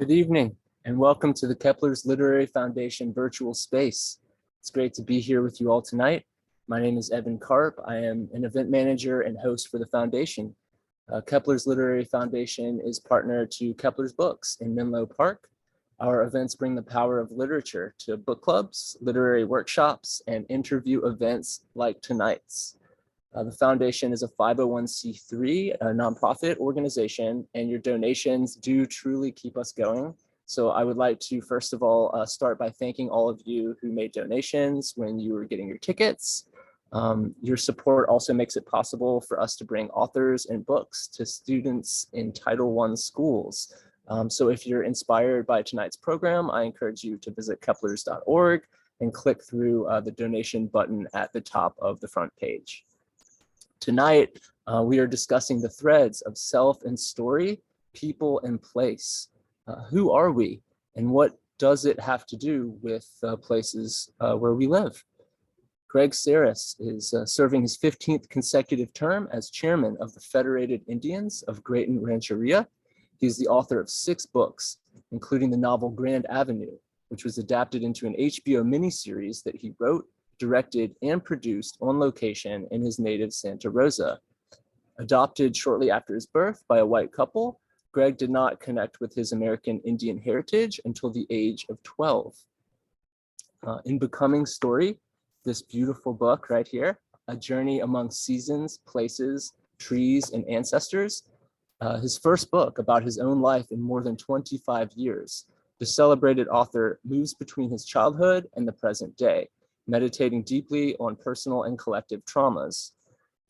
Good evening, and welcome to the Keplers Literary Foundation virtual space. It's great to be here with you all tonight. My name is Evan Karp. I am an event manager and host for the foundation. Keplers Literary Foundation is partner to Keplers Books in Menlo Park. Our events bring the power of literature to book clubs, literary workshops, and interview events like tonight's. The foundation is a 501c3, a nonprofit organization, and your donations do truly keep us going. So I would like to, first of all, start by thanking all of you who made donations when you were getting your tickets. Your support also makes it possible for us to bring authors and books to students in Title I schools. So if you're inspired by tonight's program, I encourage you to visit keplers.org and click through the donation button at the top of the front page. Tonight, we are discussing the threads of self and story, people and place. Who are we, and what does it have to do with places where we live? Greg Sarris is serving his 15th consecutive term as chairman of the Federated Indians of Grayton Rancheria. He's the author of 6 books, including the novel Grand Avenue, which was adapted into an HBO miniseries that he wrote, directed, and produced on location in his native Santa Rosa. Adopted shortly after his birth by a white couple, Greg did not connect with his American Indian heritage until the age of 12. In Becoming Story, this beautiful book right here, A Journey Among Seasons, Places, Trees, and Ancestors, his first book about his own life in more than 25 years, the celebrated author moves between his childhood and the present day, meditating deeply on personal and collective traumas.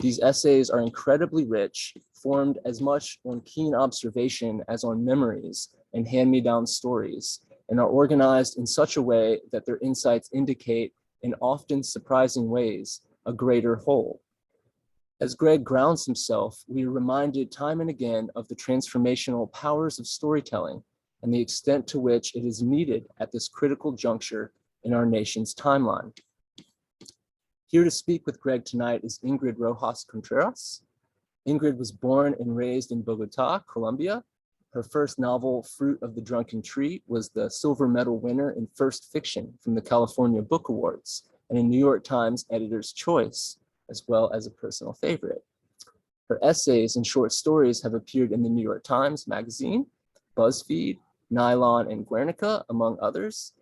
These essays are incredibly rich, formed as much on keen observation as on memories and hand-me-down stories, and are organized in such a way that their insights indicate, in often surprising ways, a greater whole. As Greg grounds himself, we are reminded time and again of the transformational powers of storytelling and the extent to which it is needed at this critical juncture in our nation's timeline. Here to speak with Greg tonight is Ingrid Rojas Contreras. Ingrid was born and raised in Bogota, Colombia. Her first novel, Fruit of the Drunken Tree, was the silver medal winner in first fiction from the California Book Awards and a New York Times Editor's Choice, as well as a personal favorite. Her essays and short stories have appeared in the New York Times Magazine, BuzzFeed, Nylon, and Guernica, among others.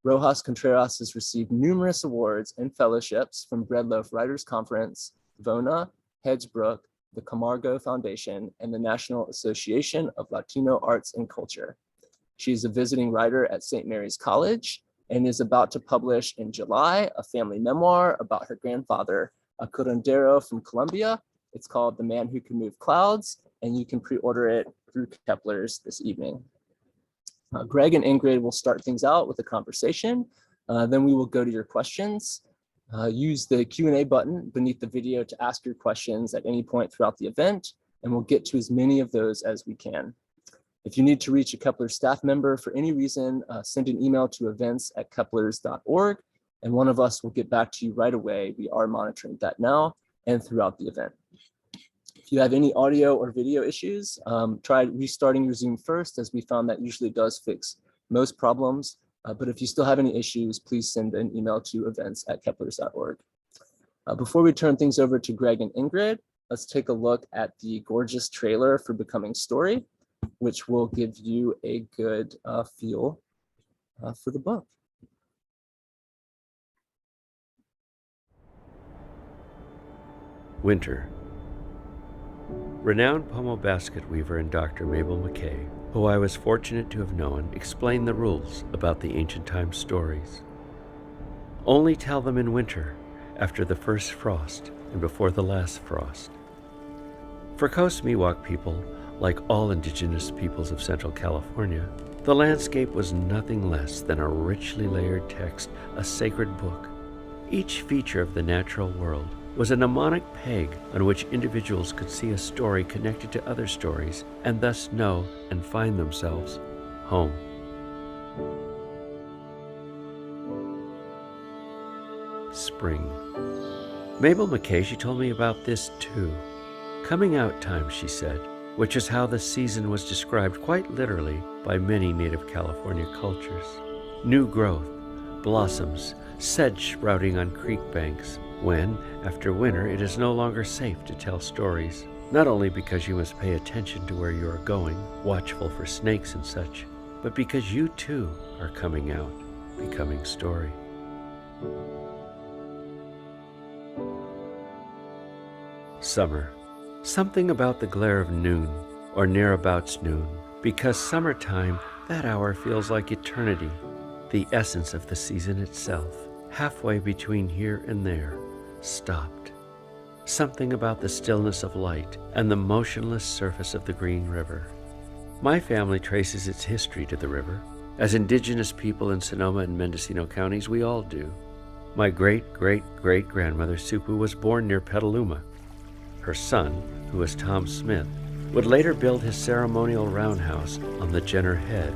Rojas Contreras has received numerous awards and fellowships from Breadloaf Writers Conference, VONA, Hedgebrook, the Camargo Foundation, and the National Association of Latino Arts and Culture. She is a visiting writer at St. Mary's College and is about to publish in July a family memoir about her grandfather, a curandero from Colombia. It's called The Man Who Can Move Clouds, and you can pre-order it through Keplers this evening. Greg and Ingrid will start things out with a conversation. Then we will go to your questions. Use the Q&A button beneath the video to ask your questions at any point throughout the event, and we'll get to as many of those as we can. If you need to reach a Keplers staff member for any reason, send an email to events@keplers.org, and one of us will get back to you right away. We are monitoring that now and throughout the event. If you have any audio or video issues, try restarting your Zoom first, as we found that usually does fix most problems. But if you still have any issues, please send an email to events@keplers.org. Before we turn things over to Greg and Ingrid, let's take a look at the gorgeous trailer for Becoming Story, which will give you a good feel for the book. Winter. Renowned pomo basket weaver and Dr. Mabel McKay, who I was fortunate to have known, explained the rules about the ancient time stories. Only tell them in winter, after the first frost and before the last frost. For Coast Miwok people, like all indigenous peoples of Central California, the landscape was nothing less than a richly layered text, a sacred book. Each feature of the natural world was a mnemonic peg on which individuals could see a story connected to other stories and thus know and find themselves home. Spring. Mabel McKay, she told me about this too. Coming out time, she said, which is how the season was described quite literally, by many native California cultures. New growth, blossoms, sedge sprouting on creek banks, when, after winter, it is no longer safe to tell stories, not only because you must pay attention to where you are going, watchful for snakes and such, but because you too are coming out, becoming story. Summer. Something about the glare of noon, or nearabouts noon, because summertime, that hour feels like eternity, the essence of the season itself, halfway between here and there, stopped. Something about the stillness of light and the motionless surface of the green river. My family traces its history to the river. As indigenous people in Sonoma and Mendocino counties, we all do. My great-great-great-grandmother Supu was born near Petaluma. Her son, who was Tom Smith, would later build his ceremonial roundhouse on the Jenner Head.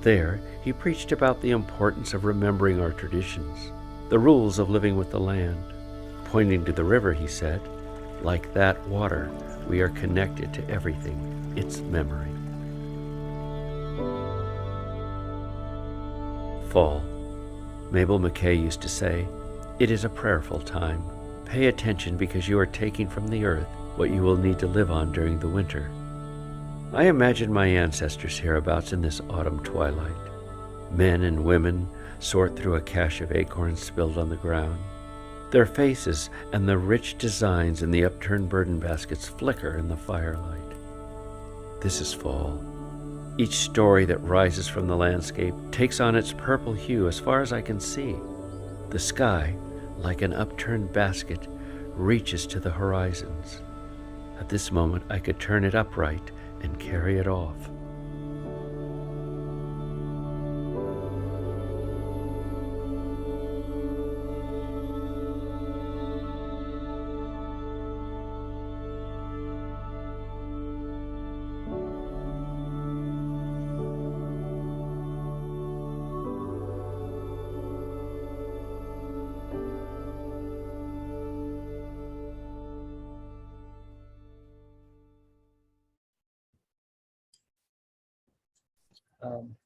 There, he preached about the importance of remembering our traditions, the rules of living with the land. Pointing to the river, he said, like that water, we are connected to everything, its memory. Fall. Mabel McKay used to say, it is a prayerful time. Pay attention because you are taking from the earth what you will need to live on during the winter. I imagine my ancestors hereabouts in this autumn twilight. Men and women sort through a cache of acorns spilled on the ground. Their faces and the rich designs in the upturned burden baskets flicker in the firelight. This is fall. Each story that rises from the landscape takes on its purple hue as far as I can see. The sky, like an upturned basket, reaches to the horizons. At this moment, I could turn it upright and carry it off.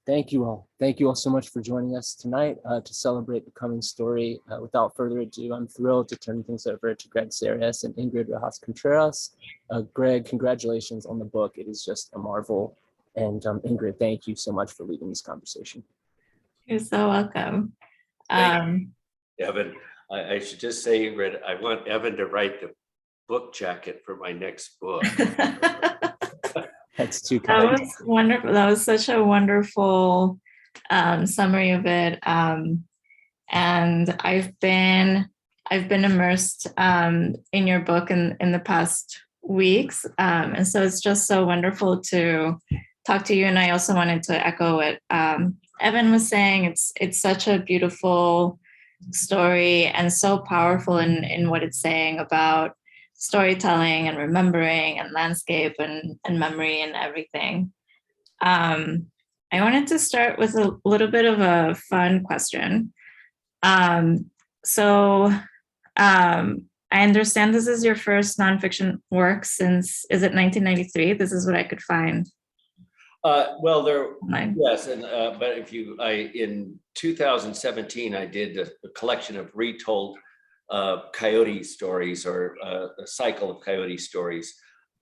Thank you all. Thank you all so much for joining us tonight to celebrate the coming story. Without further ado, I'm thrilled to turn things over to Greg Sarris and Ingrid Rojas Contreras. Greg, congratulations on the book. It is just a marvel. And Ingrid, thank you so much for leading this conversation. You're so welcome. Thank you, Evan. I should just say, Ingrid, I want Evan to write the book jacket for my next book. That's too kind. That was wonderful. That was such a wonderful summary of it. And I've been immersed in your book in the past weeks. And so it's just so wonderful to talk to you. And I also wanted to echo what Evan was saying. It's such a beautiful story and so powerful in what it's saying about storytelling and remembering and landscape and memory and everything. I wanted to start with a little bit of a fun question. So I understand this is your first nonfiction work since, is it 1993? This is what I could find. Well, yes, and but in 2017, I did a collection of retold coyote stories, or a cycle of coyote stories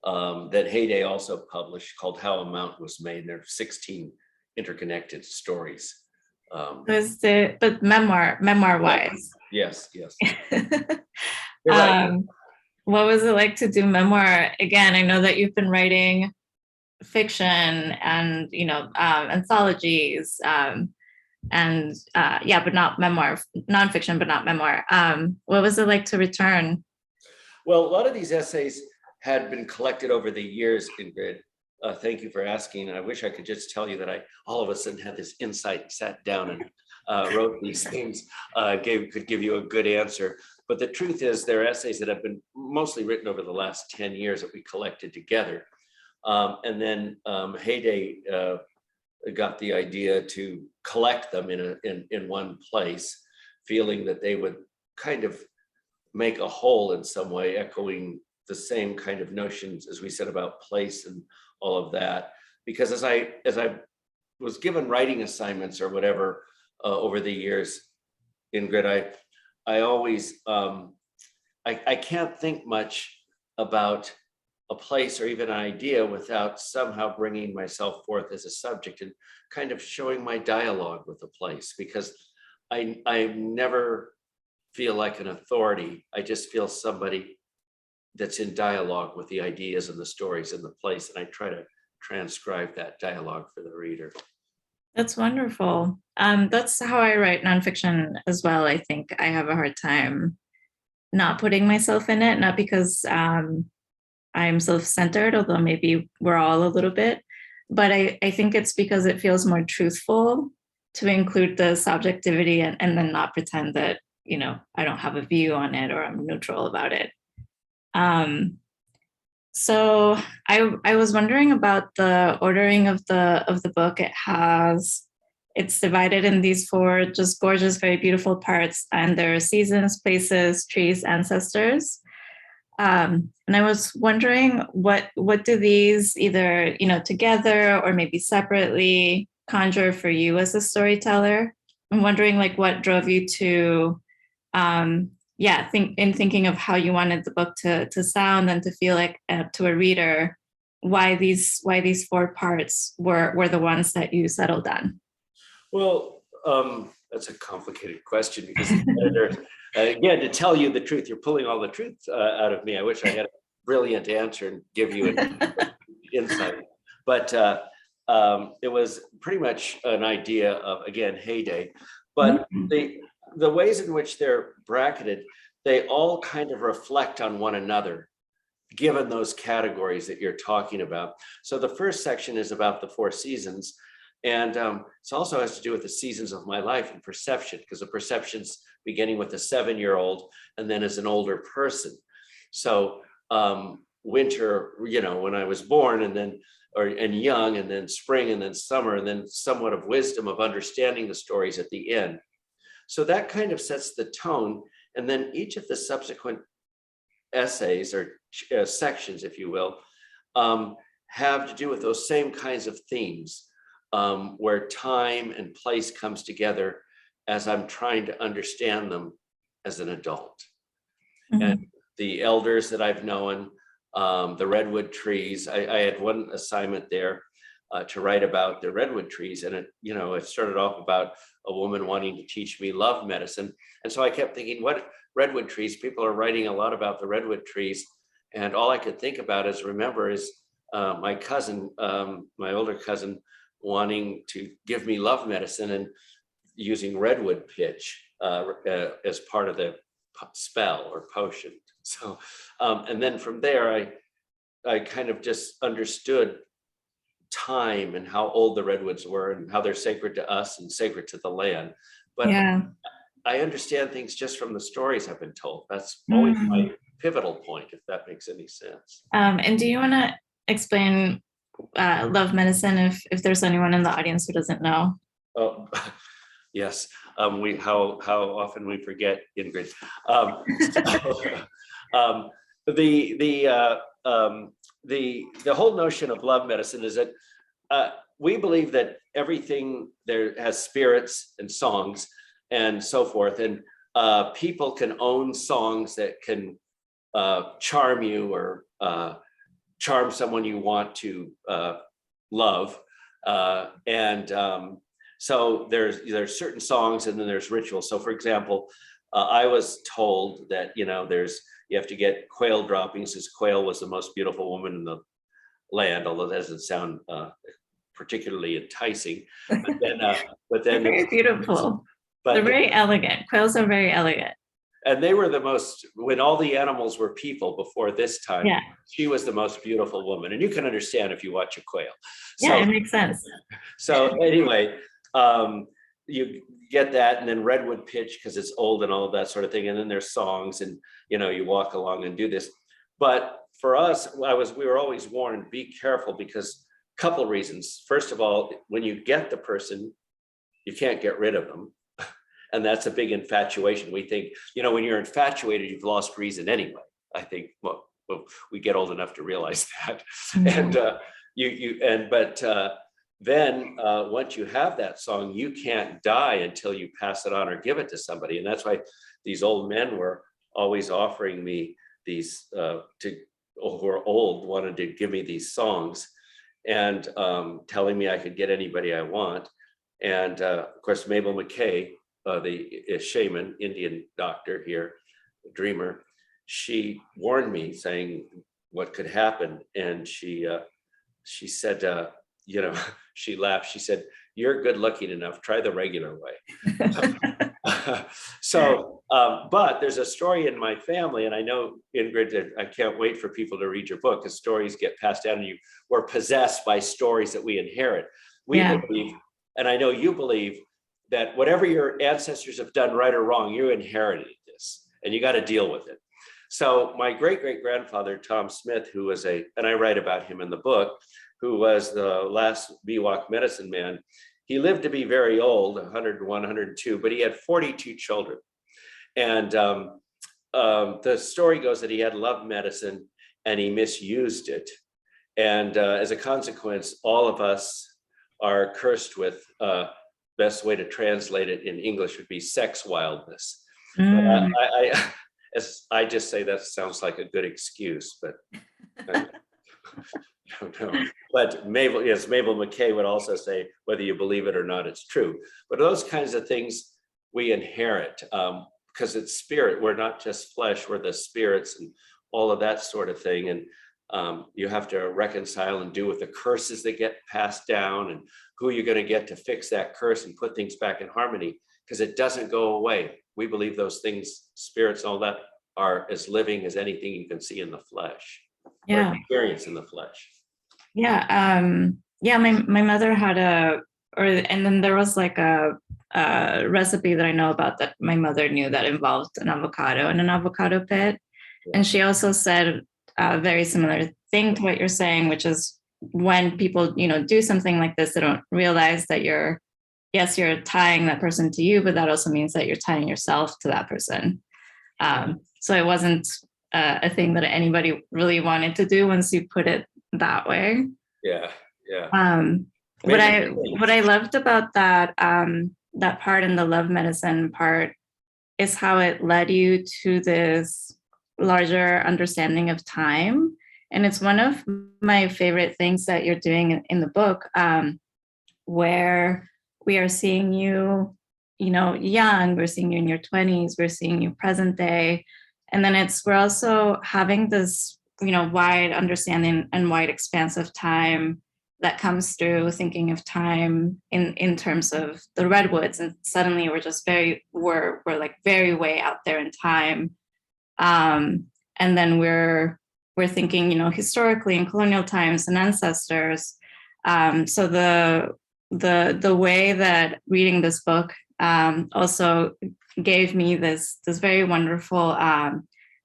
that Heyday also published, called How a Mountain Was Made. There are 16 interconnected stories. But memoir-wise. Yes. You're right. right. What was it like to do memoir? Again, I know that you've been writing fiction and anthologies, but not memoir, nonfiction, but not memoir. What was it like to return? Well, a lot of these essays had been collected over the years, Ingrid. Thank you for asking. I wish I could just tell you that I all of a sudden had this insight, sat down and wrote these things, could give you a good answer. But the truth is, they're essays that have been mostly written over the last 10 years that we collected together. And then Heyday got the idea to collect them in one place, feeling that they would kind of make a whole in some way, echoing the same kind of notions as we said about place and all of that. Because as I was given writing assignments or whatever over the years, Ingrid, I always, I can't think much about a place or even an idea without somehow bringing myself forth as a subject and kind of showing my dialogue with the place, because I never feel like an authority. I just feel somebody that's in dialogue with the ideas and the stories in the place, and I try to transcribe that dialogue for the reader. That's wonderful. That's how I write nonfiction as well. I think I have a hard time not putting myself in it, not because I'm self-centered, although maybe we're all a little bit, but I think it's because it feels more truthful to include the subjectivity and then not pretend that, I don't have a view on it or I'm neutral about it. So I was wondering about the ordering of the book. It's divided in these 4 just gorgeous, very beautiful parts, and there are seasons, places, trees, ancestors. And I was wondering what do these either, together or maybe separately conjure for you as a storyteller? I'm wondering what drove you to thinking of how you wanted the book to sound and to feel like to a reader, why these 4 parts were the ones that you settled on. Well, that's a complicated question, because again, to tell you the truth, you're pulling all the truth out of me. I wish I had a brilliant answer and give you an insight, but it was pretty much an idea of, again, heyday. But the ways in which they're bracketed, they all kind of reflect on one another, given those categories that you're talking about. So the first section is about the 4 seasons. And it also has to do with the seasons of my life and perception, because the perception's beginning with a 7-year-old and then as an older person. So winter, when I was born, and then and young, and then spring, and then summer, and then somewhat of wisdom of understanding the stories at the end. So that kind of sets the tone. And then each of the subsequent essays or sections, if you will, have to do with those same kinds of themes, where time and place comes together as I'm trying to understand them as an adult. Mm-hmm. And the elders that I've known, the redwood trees, I had one assignment there to write about the redwood trees, and it started off about a woman wanting to teach me love medicine. And so I kept thinking, what redwood trees? People are writing a lot about the redwood trees, and all I could think about is my cousin, my older cousin, wanting to give me love medicine and using redwood pitch as part of the spell or potion. So, and then from there, I kind of just understood time and how old the redwoods were and how they're sacred to us and sacred to the land. But yeah, I understand things just from the stories I've been told. That's always my pivotal point, if that makes any sense. And do you want to explain love medicine if there's anyone in the audience who doesn't know? Oh, yes. How often we forget, Ingrid. The whole notion of love medicine is that we believe that everything there has spirits and songs and so forth, and people can own songs that can charm you or charm someone you want to love, so there's certain songs, and then there's rituals. So for example, I was told that you have to get quail droppings, because quail was the most beautiful woman in the land, although that doesn't sound particularly enticing. But then very beautiful. They're very elegant. Quails are very elegant. And they were the most, when all the animals were people before this time, yeah, she was the most beautiful woman. And you can understand if you watch a quail. Yeah, it makes sense. So anyway, you get that, and then redwood pitch because it's old and all of that sort of thing. And then there's songs, and you walk along and do this. But for us, we were always warned, be careful, because a couple of reasons. First of all, when you get the person, you can't get rid of them. And that's a big infatuation. We think, when you're infatuated, you've lost reason anyway. I think, well, we get old enough to realize that. Mm-hmm. And then once you have that song, you can't die until you pass it on or give it to somebody. And that's why these old men were always offering me these, who are old, wanted to give me these songs and telling me I could get anybody I want. And of course, Mabel McKay, the shaman, Indian doctor here, dreamer, she warned me saying what could happen. And she said, she laughed. She said, "You're good looking enough. Try the regular way." So, but there's a story in my family, and I know, Ingrid, that I can't wait for people to read your book because stories get passed down, and we're possessed by stories that we inherit. We believe, and I know you believe, that whatever your ancestors have done right or wrong, you inherited this, and you got to deal with it. So my great-great-grandfather, Tom Smith, who was and I write about him in the book, who was the last Miwok medicine man, he lived to be very old, 101, 102, but he had 42 children. And the story goes that he had loved medicine and he misused it. And as a consequence, all of us are cursed with, best way to translate it in English would be sex wildness. But I just say that sounds like a good excuse, but I don't know. But Mabel McKay would also say, whether you believe it or not, it's true. But those kinds of things we inherit because it's spirit. We're not just flesh, we're the spirits and all of that sort of thing. And you have to reconcile and do with the curses that get passed down and who you're going to get to fix that curse and put things back in harmony, because it doesn't go away. We believe those things, spirits, all that, are as living as anything you can see in the flesh, or experience in the flesh. My mother had and then there was like a recipe that I know about that my mother knew that involved an avocado and an avocado pit. And she also said a very similar thing to what you're saying, which is when people, do something like this, they don't realize that you're tying that person to you, but that also means that you're tying yourself to that person. So it wasn't a thing that anybody really wanted to do once you put it that way. What I loved about that that part in the love medicine part is how it led you to this larger understanding of time. And it's one of my favorite things that you're doing in the book, where we are seeing you, young, we're seeing you in your 20s, we're seeing you present day. And then we're also having this, wide understanding and wide expanse of time that comes through thinking of time in terms of the redwoods. And suddenly we're just we're like very way out there in time. And then we're thinking, historically in colonial times and ancestors. So the way that reading this book also gave me this very wonderful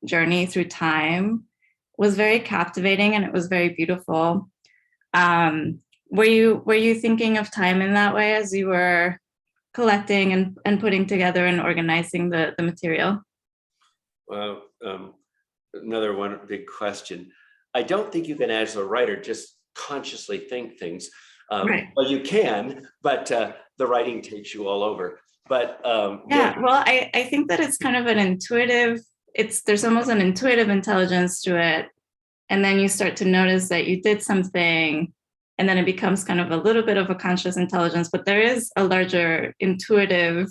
journey through time was very captivating, and it was very beautiful. Were you thinking of time in that way as you were collecting and putting together and organizing the material? Well, another one big question. I don't think you can, as a writer, just consciously think things. Right. Well, you can, but the writing takes you all over. But well, I think that it's kind of an intuitive. There's almost an intuitive intelligence to it, and then you start to notice that you did something, and then it becomes kind of a little bit of a conscious intelligence. But there is a larger intuitive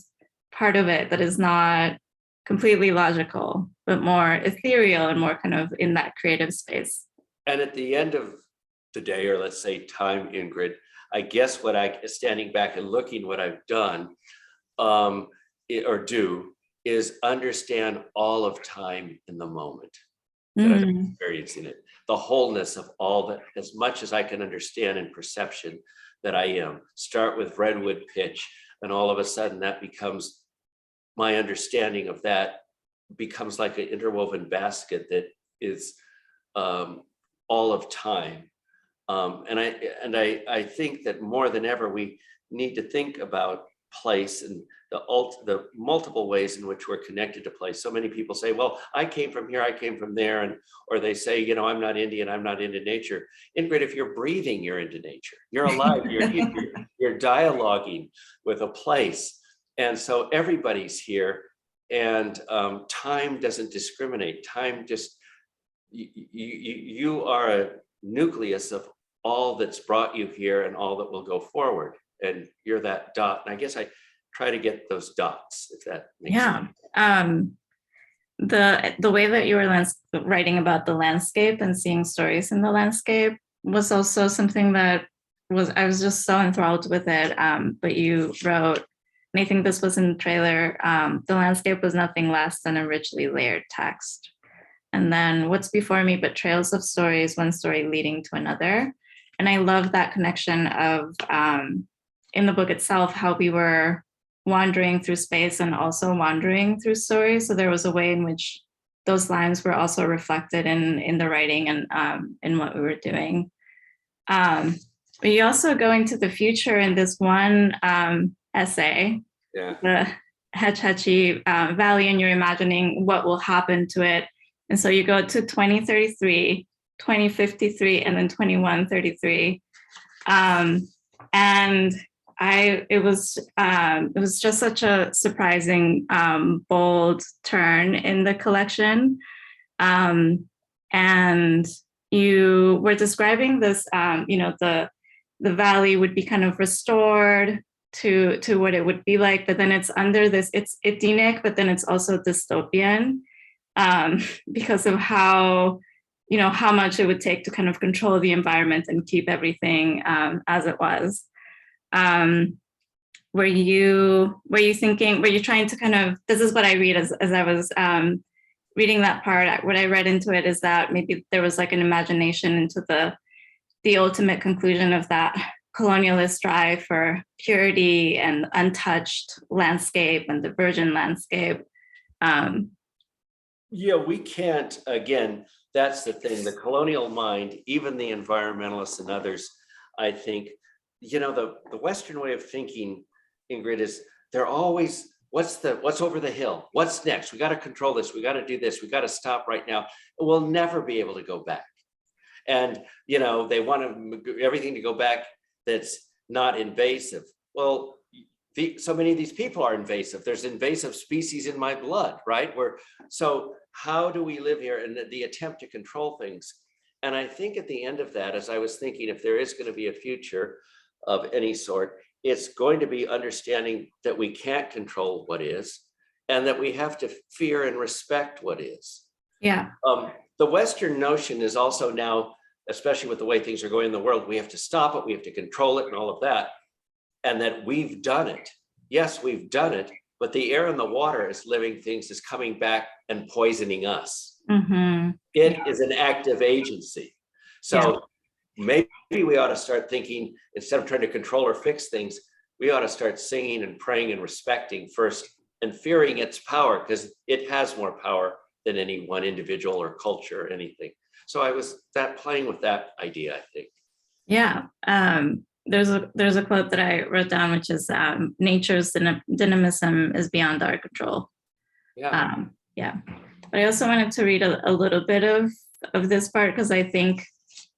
part of it that is not completely logical, but more ethereal and more kind of in that creative space. And at the end of the day, or let's say time, Ingrid, I guess standing back and looking what I've done or do is understand all of time in the moment that I'm experiencing it. The wholeness of all that, as much as I can understand in perception that I am. Start with redwood pitch, and all of a sudden that becomes my understanding of that becomes like an interwoven basket that is all of time. And I think that more than ever, we need to think about place and the multiple ways in which we're connected to place. So many people say, well, I came from here, I came from there. Or they say, you know, I'm not Indian, I'm not into nature. Ingrid, if you're breathing, you're into nature. You're alive, you're dialoguing with a place. And so everybody's here, and time doesn't discriminate. Time just, you are a nucleus of all that's brought you here and all that will go forward. And you're that dot. And I guess I try to get those dots, if that makes sense. The way that you were writing about the landscape and seeing stories in the landscape was also something that I was just so enthralled with it. But you wrote, and I think this was in the trailer, the landscape was nothing less than a richly layered text. And then what's before me but trails of stories, one story leading to another. And I love that connection of, in the book itself, how we were wandering through space and also wandering through stories. So there was a way in which those lines were also reflected in the writing and in what we were doing. But you also go into the future in this one essay, the Hetch Hetchy Valley, and you're imagining what will happen to it. And so you go to 2033, 2053, and then 2133. And it was just such a surprising, bold turn in the collection. And you were describing this, the valley would be kind of restored to what it would be like, but then it's under this, it's Edenic, but then it's also dystopian, because of how much it would take to kind of control the environment and keep everything as it was. Were you trying to kind of, this is what I read as I was reading that part, what I read into it is that maybe there was like an imagination into the ultimate conclusion of that colonialist drive for purity and untouched landscape and the virgin landscape. Yeah, we can't, again, that's the thing, the colonial mind, even the environmentalists and others, I think, the Western way of thinking, Ingrid, is they're always, what's over the hill? What's next? We got to control this. We got to do this. We got to stop right now. We'll never be able to go back. And, they want everything to go back that's not invasive. Well, so many of these people are invasive. There's invasive species in my blood, right? So how do we live here? And the attempt to control things. And I think at the end of that, as I was thinking, if there is going to be a future of any sort, it's going to be understanding that we can't control what is, and that we have to fear and respect what is. Yeah. The Western notion is also now, especially with the way things are going in the world, we have to stop it, we have to control it and all of that. And that we've done it. Yes, we've done it, but the air and the water as living things is coming back and poisoning us. Mm-hmm. It is an active agency. So maybe we ought to start thinking, instead of trying to control or fix things, we ought to start singing and praying and respecting first and fearing its power, because it has more power than any one individual or culture or anything. So I was playing with that idea, I think. Yeah. There's a quote that I wrote down, which is nature's dynamism is beyond our control. Yeah. But I also wanted to read a little bit of this part, because I think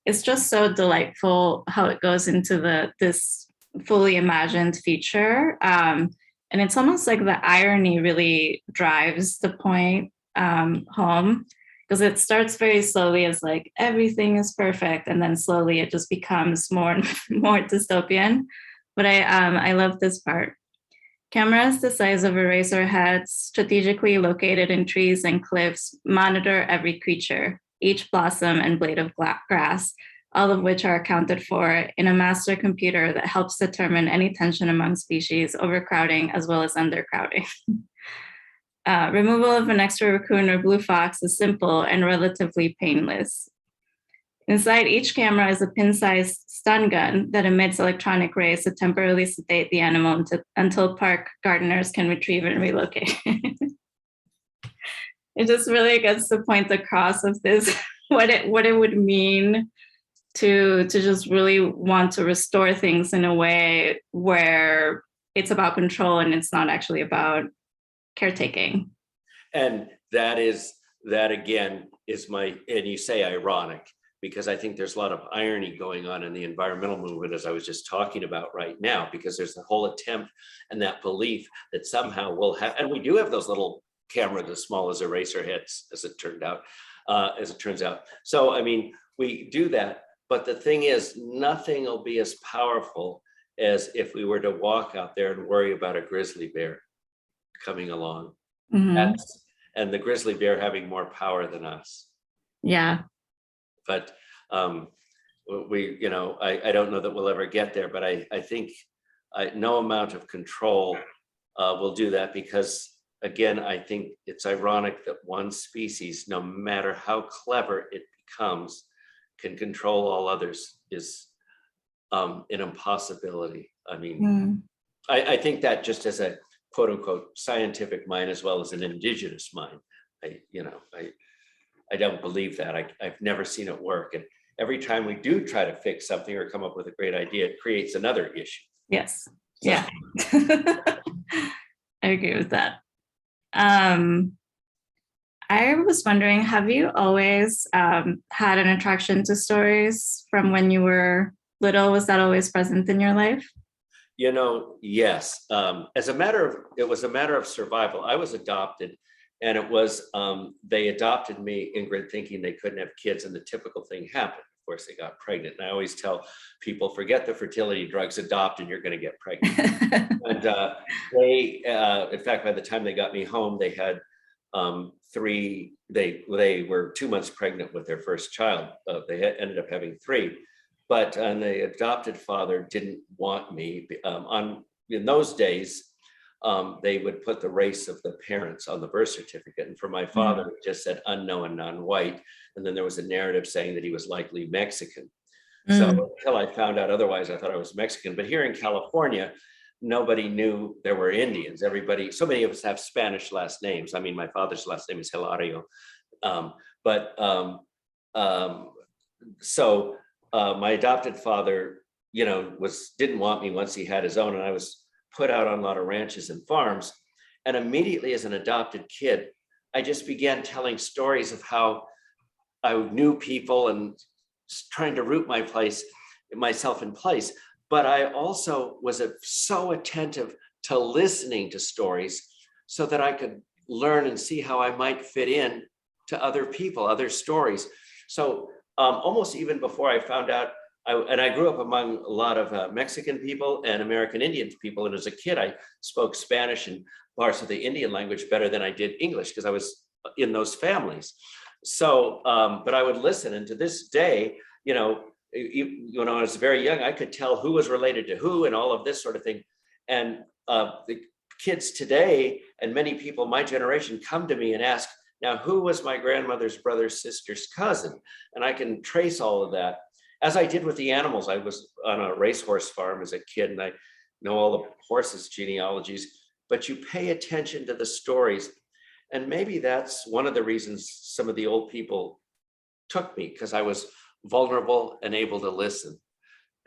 it's just so delightful how it goes into this fully imagined future. And it's almost like the irony really drives the point home, because it starts very slowly as like everything is perfect, and then slowly it just becomes more and more dystopian. But I love this part. Cameras the size of eraser heads, strategically located in trees and cliffs, monitor every creature, each blossom and blade of grass, all of which are accounted for in a master computer that helps determine any tension among species, overcrowding as well as undercrowding. Removal of an extra raccoon or blue fox is simple and relatively painless. Inside each camera is a pin-sized stun gun that emits electronic rays to temporarily sedate the animal until park gardeners can retrieve and relocate. It just really gets the point across of this, what it would mean to just really want to restore things in a way where it's about control and it's not actually about caretaking. And that again is and you say ironic, because I think there's a lot of irony going on in the environmental movement, as I was just talking about right now, because there's the whole attempt and that belief that somehow we'll have, and we do have those little cameras as small as eraser heads, as it turns out. So, I mean, we do that, but the thing is, nothing will be as powerful as if we were to walk out there and worry about a grizzly bear coming along. Mm-hmm. And the grizzly bear having more power than us. Yeah. But I don't know that we'll ever get there, but I think no amount of control will do that, because again, I think it's ironic that one species, no matter how clever it becomes, can control all others is an impossibility. I mean, I think that just as a quote unquote scientific mind, as well as an indigenous mind, I don't believe that. I've never seen it work. And every time we do try to fix something or come up with a great idea, it creates another issue. Yes. So. Yeah. I agree with that. I was wondering, have you always had an attraction to stories from when you were little? Was that always present in your life? Yes. It was a matter of survival. I was adopted, and it was, they adopted me, Ingrid, thinking they couldn't have kids, and the typical thing happened. Of course, they got pregnant. And I always tell people, forget the fertility drugs, adopt, and you're going to get pregnant. And they, in fact, by the time they got me home, they had they were 2 months pregnant with their first child. They ended up having 3. But the adopted father didn't want me. In those days, they would put the race of the parents on the birth certificate. And for my father, it just said unknown, non-white. And then there was a narrative saying that he was likely Mexican. So until I found out otherwise, I thought I was Mexican. But here in California, nobody knew there were Indians. So many of us have Spanish last names. I mean, my father's last name is Hilario. My adopted father, didn't want me once he had his own, and I was put out on a lot of ranches and farms. And immediately as an adopted kid, I just began telling stories of how I knew people and trying to root myself in place. But I also was so attentive to listening to stories so that I could learn and see how I might fit in to other people, other stories. So almost even before I found out, I grew up among a lot of Mexican people and American Indian people. And as a kid, I spoke Spanish and parts of the Indian language better than I did English, because I was in those families. So, but I would listen. And to this day, when I was very young, I could tell who was related to who and all of this sort of thing. And the kids today, and many people my generation, come to me and ask, now, who was my grandmother's brother's sister's cousin? And I can trace all of that, as I did with the animals. I was on a racehorse farm as a kid, and I know all the horses' genealogies, but you pay attention to the stories. And maybe that's one of the reasons some of the old people took me, because I was vulnerable and able to listen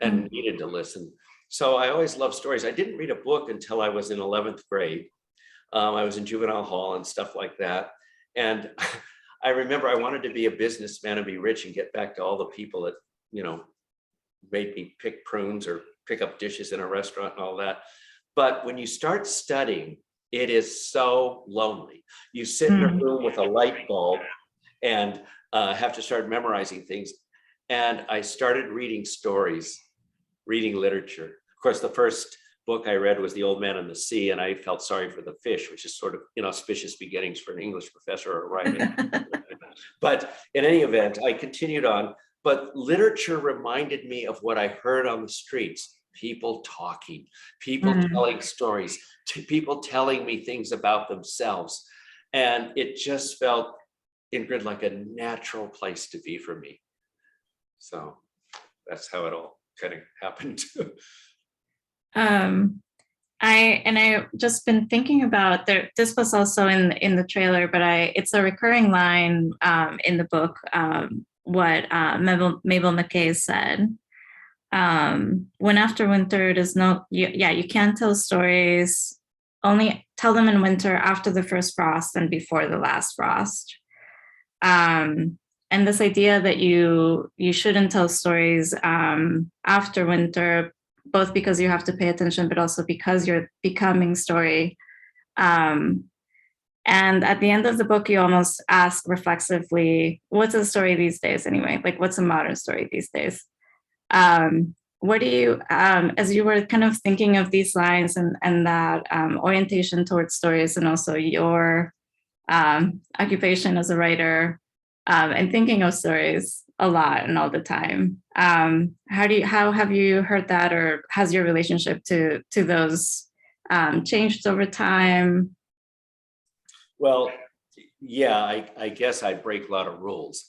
and needed to listen. So I always loved stories. I didn't read a book until I was in 11th grade. I was in juvenile hall and stuff like that. And I remember I wanted to be a businessman and be rich and get back to all the people that, made me pick prunes or pick up dishes in a restaurant and all that. But when you start studying, it is so lonely. You sit in a room with a light bulb and have to start memorizing things. And I started reading stories, reading literature. Of course, the first book I read was The Old Man and the Sea, and I felt sorry for the fish, which is sort of inauspicious beginnings for an English professor or a writer. But in any event, I continued on. But literature reminded me of what I heard on the streets. People talking, people telling stories, people telling me things about themselves. And it just felt, Ingrid, like a natural place to be for me. So that's how it all kind of happened. I just been thinking about this was also in the trailer, but it's a recurring line in the book, what Mabel McKay said, when after winter, there's no, you can't tell stories, only tell them in winter after the first frost and before the last frost. And this idea that you shouldn't tell stories after winter, both because you have to pay attention, but also because you're becoming story. And at the end of the book, you almost ask reflexively, what's a story these days anyway? Like, what's a modern story these days? What do you, as you were kind of thinking of these lines and that orientation towards stories, and also your occupation as a writer, and thinking of stories a lot and all the time, how have you heard that, or has your relationship to those changed over time? Well, yeah, I guess I break a lot of rules.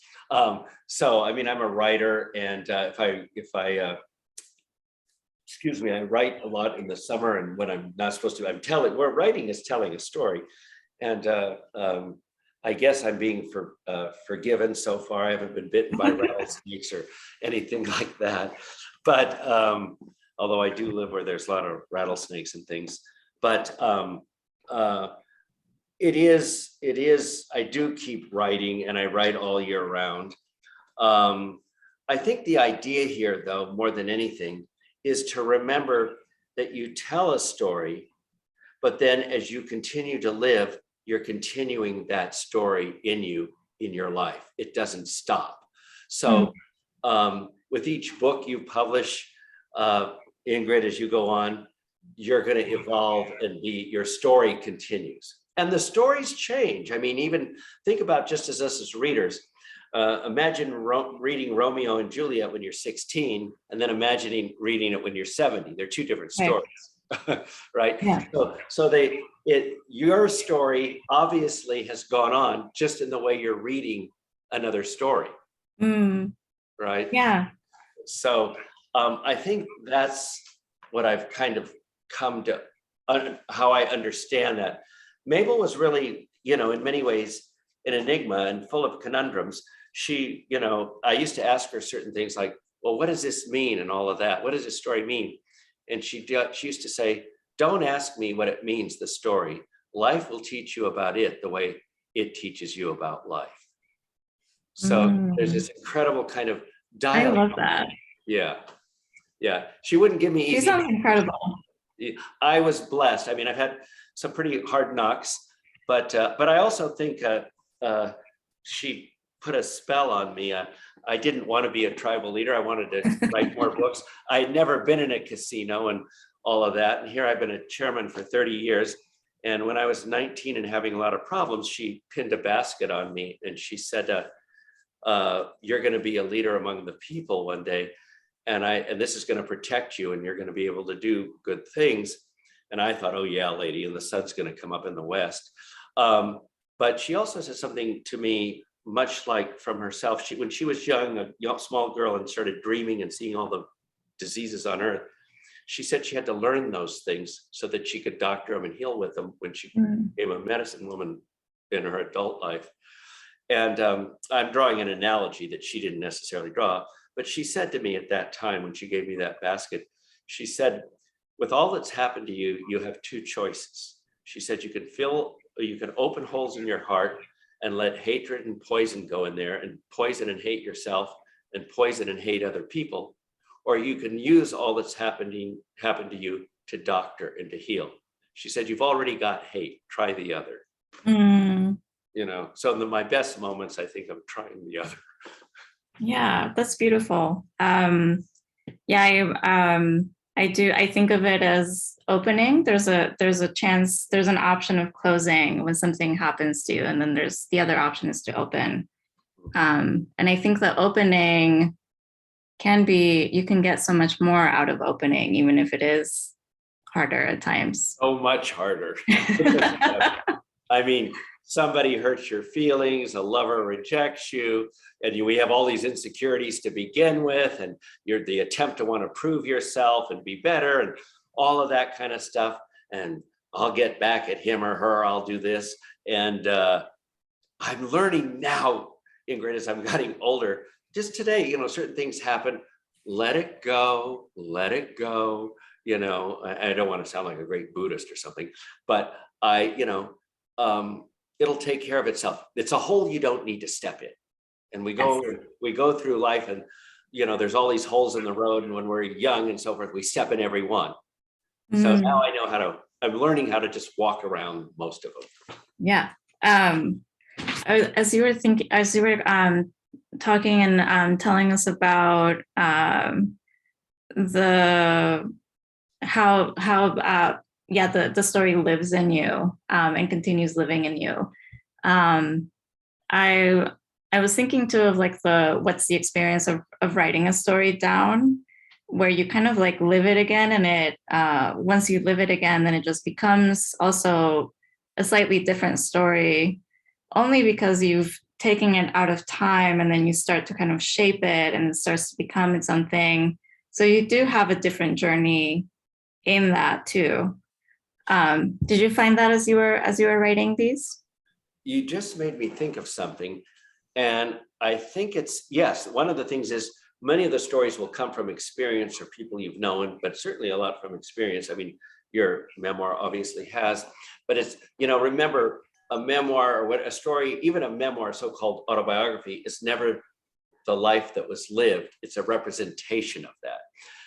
So, I mean, I'm a writer, and if I excuse me, I write a lot in the summer, and when I'm not supposed to, I'm telling. Where writing is telling a story, and I guess I'm being forgiven so far. I haven't been bitten by rattlesnakes or anything like that. But although I do live where there's a lot of rattlesnakes and things, but it is, I do keep writing, and I write all year round. I think the idea here, though, more than anything, is to remember that you tell a story, but then as you continue to live, you're continuing that story in you, in your life. It doesn't stop. So with each book you publish, Ingrid, as you go on, you're going to evolve, and your story continues. And the stories change. I mean, even think about just as us as readers, imagine reading Romeo and Juliet when you're 16, and then imagining reading it when you're 70. They're two different stories, right? Yeah. So your story obviously has gone on just in the way you're reading another story, right? Yeah. So I think that's what I've kind of come to, how I understand that. Mabel was really, in many ways, an enigma and full of conundrums. She, I used to ask her certain things like, well, what does this mean? And all of that. What does this story mean? And she used to say, don't ask me what it means, the story. Life will teach you about it the way it teaches you about life. So there's this incredible kind of dialogue. I love that. Yeah. She wouldn't give me easy. She sounds incredible. I was blessed. I mean, I've had some pretty hard knocks, but I also think she put a spell on me. I didn't want to be a tribal leader. I wanted to write more books. I had never been in a casino and all of that. And here I've been a chairman for 30 years. And when I was 19 and having a lot of problems, she pinned a basket on me, and she said, you're going to be a leader among the people one day. And this is going to protect you, and you're going to be able to do good things. And I thought, oh yeah, lady, and the sun's going to come up in the west. But she also said something to me, much like from herself. When she was young, a small girl, and started dreaming and seeing all the diseases on earth, she said she had to learn those things so that she could doctor them and heal with them when she became a medicine woman in her adult life. And I'm drawing an analogy that she didn't necessarily draw, but she said to me at that time, when she gave me that basket, she said, with all that's happened to you, you have two choices. She said, you can open holes in your heart and let hatred and poison go in there, and poison and hate yourself, and poison and hate other people. Or you can use all that's happened to you to doctor and to heal. She said, you've already got hate, try the other. So in my best moments, I think I'm trying the other. Yeah, that's beautiful. I do. I think of it as opening. There's a chance, there's an option of closing when something happens to you. And then there's the other option is to open. And I think the opening you can get so much more out of opening, even if it is harder at times. So much harder. I mean, somebody hurts your feelings, a lover rejects you, and we have all these insecurities to begin with, and you're the attempt to want to prove yourself and be better and all of that kind of stuff. And I'll get back at him or her, I'll do this. And I'm learning now, Ingrid, as I'm getting older, just today, certain things happen. let it go, let it go. I don't want to sound like a great Buddhist or something, but it'll take care of itself. It's a hole you don't need to step in. And we go through life, and there's all these holes in the road, and when we're young and so forth, we step in every one. So now I'm learning how to just walk around most of them. Yeah. As you were talking and telling us about the story lives in you and continues living in you. I was thinking too of like what's the experience of writing a story down, where you kind of like live it again, and it once you live it again, then it just becomes also a slightly different story, only because you've taken it out of time, and then you start to kind of shape it, and it starts to become its own thing. So you do have a different journey in that too. Did you find that as you were writing these? You just made me think of something. And I think yes, one of the things is many of the stories will come from experience or people you've known, but certainly a lot from experience. I mean, your memoir obviously has, but it's, remember, a memoir or a story, even a memoir, so-called autobiography, is never the life that was lived. It's a representation of that.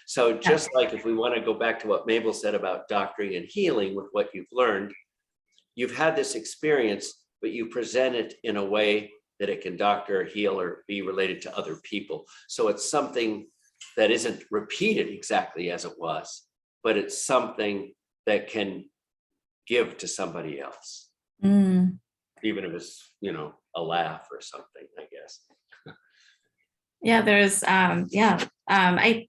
So just like if we want to go back to what Mabel said about doctoring and healing with what you've learned, you've had this experience, but you present it in a way that it can doctor, heal, or be related to other people. So it's something that isn't repeated exactly as it was, but it's something that can give to somebody else. Even if it's, a laugh or something, I guess. Yeah, I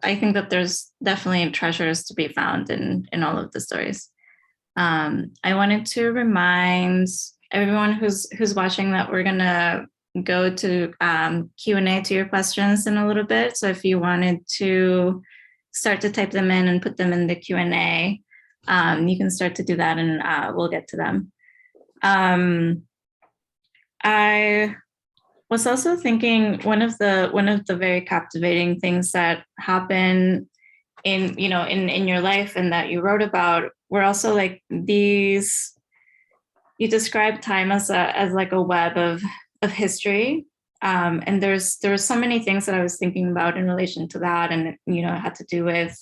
think that there's definitely treasures to be found in all of the stories. I wanted to remind everyone who's watching that we're gonna go to Q&A to your questions in a little bit. So if you wanted to start to type them in and put them in the Q&A, you can start to do that, and we'll get to them. I was also thinking one of the very captivating things that happen in your life and that you wrote about were also like these. You describe time as like a web of history, and there were so many things that I was thinking about in relation to that, and it had to do with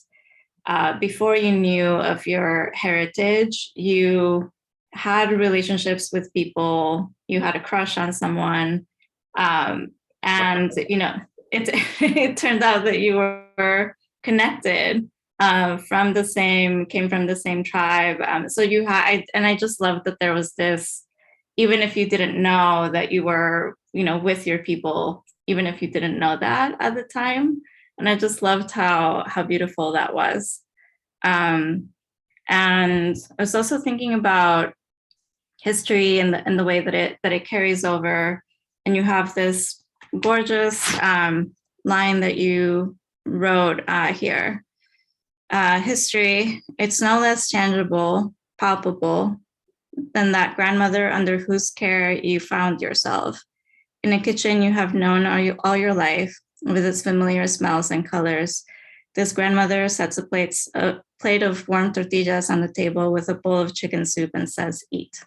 before you knew of your heritage, you had relationships with people, you had a crush on someone, and it turned out that you were connected. Came from the same tribe. So you had, and I just loved that there was this, even if you didn't know that you were, with your people, even if you didn't know that at the time. And I just loved how beautiful that was. And I was also thinking about history and the way that it carries over. And you have this gorgeous line that you wrote here. History, it's no less tangible, palpable than that grandmother under whose care you found yourself. In a kitchen you have known all your life, with its familiar smells and colors. This grandmother sets a plate of warm tortillas on the table with a bowl of chicken soup and says, "Eat."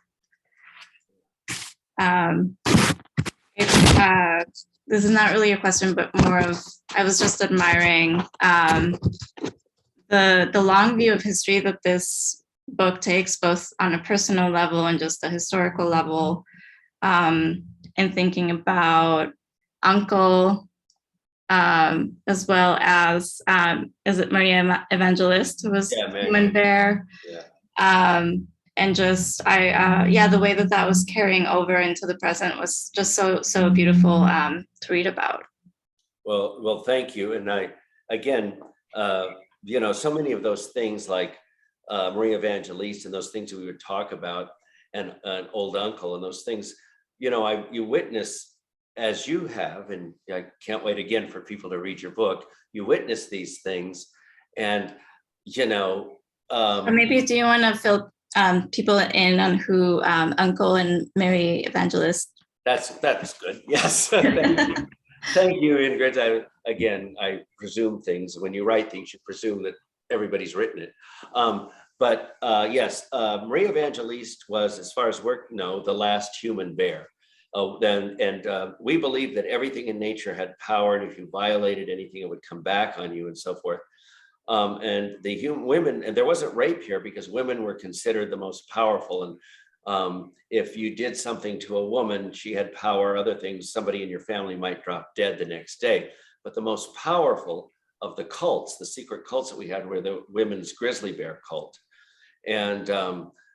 This is not really a question, but more of, I was just admiring the long view of history that this book takes, both on a personal level and just a historical level, and thinking about Uncle, as well as, is it Maria Evangelist, who was human there? Yeah. And just, the way that was carrying over into the present was just so beautiful to read about. Well, thank you. And again, so many of those things like Maria Evangelist and those things that we would talk about, and an old uncle and those things, you witness, as you have, and I can't wait again for people to read your book, you witness these things, and or maybe do you want to fill people in on who Uncle and Mary Evangelist? That's good. Yes. Thank you. Thank you, Ingrid. I presume things. When you write things, you presume that everybody's written it. Yes, Maria Evangelista was, as far as work, no, the last human bear. We believe that everything in nature had power, and if you violated anything, it would come back on you and so forth. And the human women, and there wasn't rape here because women were considered the most powerful. And if you did something to a woman, she had power. Other things, somebody in your family might drop dead the next day. But the most powerful of the cults, the secret cults that we had, were the women's grizzly bear cult. And